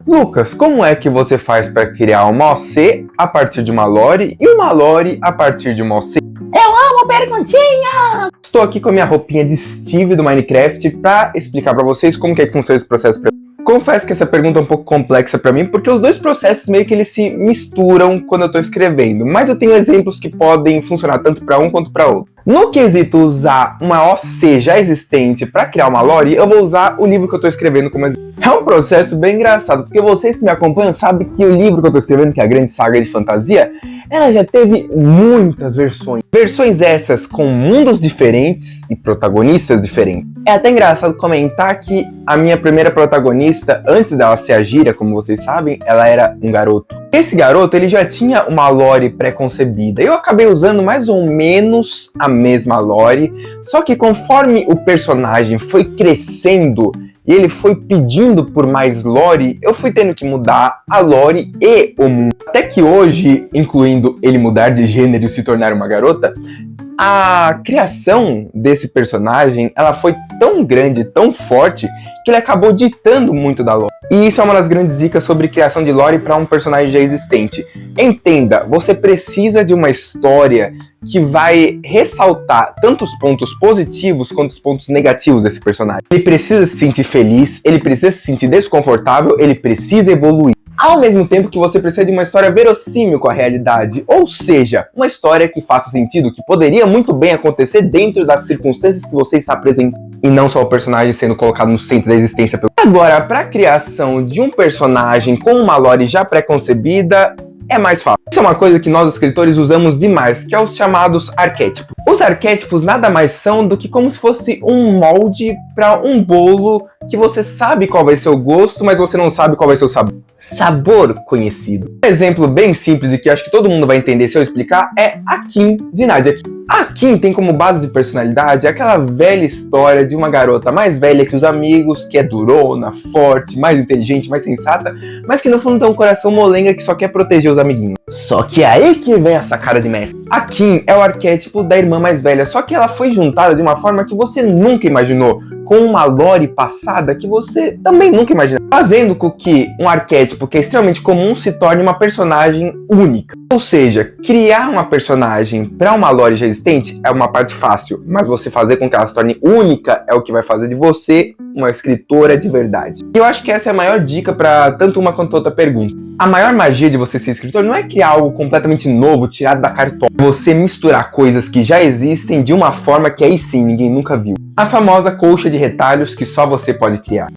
Lucas, como é que você faz para criar uma OC a partir de uma lore e uma lore a partir de uma OC? Eu amo perguntinha! Estou aqui com a minha roupinha de Steve do Minecraft para explicar para vocês como que é que funciona esse processo. Confesso que essa pergunta é um pouco complexa para mim, porque os dois processos meio que eles se misturam quando eu estou escrevendo, mas eu tenho exemplos que podem funcionar tanto para um quanto para outro. No quesito usar uma OC já existente para criar uma lore, eu vou usar o livro que eu estou escrevendo como exemplo. É um processo bem engraçado, porque vocês que me acompanham sabem que o livro que eu estou escrevendo, que é a Grande Saga de Fantasia, ela já teve muitas versões. Versões essas com mundos diferentes e protagonistas diferentes. É até engraçado comentar que a minha primeira protagonista, antes dela ser a Gira, como vocês sabem, ela era um garoto. Esse garoto, ele já tinha uma lore pré-concebida. Eu acabei usando mais ou menos a mesma lore, só que conforme o personagem foi crescendo e ele foi pedindo por mais lore, eu fui tendo que mudar a lore e o mundo. Até que hoje, incluindo ele mudar de gênero e se tornar uma garota, a criação desse personagem, ela foi tão grande, tão forte, que ele acabou ditando muito da lore. E isso é uma das grandes dicas sobre criação de lore para um personagem já existente. Entenda, você precisa de uma história que vai ressaltar tanto os pontos positivos quanto os pontos negativos desse personagem. Ele precisa se sentir feliz, ele precisa se sentir desconfortável, ele precisa evoluir. Ao mesmo tempo que você precisa de uma história verossímil com a realidade, ou seja, uma história que faça sentido, que poderia muito bem acontecer dentro das circunstâncias que você está apresentando, e não só o personagem sendo colocado no centro da existência. Agora, para a criação de um personagem com uma lore já pré-concebida, é mais fácil. Isso é uma coisa que nós escritores usamos demais, que é os chamados arquétipos. Os arquétipos nada mais são do que como se fosse um molde para um bolo que você sabe qual vai ser o gosto, mas você não sabe qual vai ser o sabor. Sabor conhecido. Um exemplo bem simples e que acho que todo mundo vai entender se eu explicar é a Kim de Nadia. A Kim tem como base de personalidade aquela velha história de uma garota mais velha que os amigos, que é durona, forte, mais inteligente, mais sensata, mas que no fundo tem um coração molenga que só quer proteger os amiguinhos. Só que é aí que vem essa cara de mestre. A Kim é o arquétipo da irmã mais velha, só que ela foi juntada de uma forma que você nunca imaginou, com uma lore passada que você também nunca imaginou, fazendo com que um arquétipo que é extremamente comum se torne uma personagem única. Ou seja, criar uma personagem para uma lore já existente é uma parte fácil, mas você fazer com que ela se torne única é o que vai fazer de você uma escritora de verdade. E eu acho que essa é a maior dica para tanto uma quanto outra pergunta. A maior magia de você ser escritor não é criar algo completamente novo, tirado da cartola. Você misturar coisas que já existem de uma forma que aí sim ninguém nunca viu. A famosa colcha de retalhos que só você pode criar.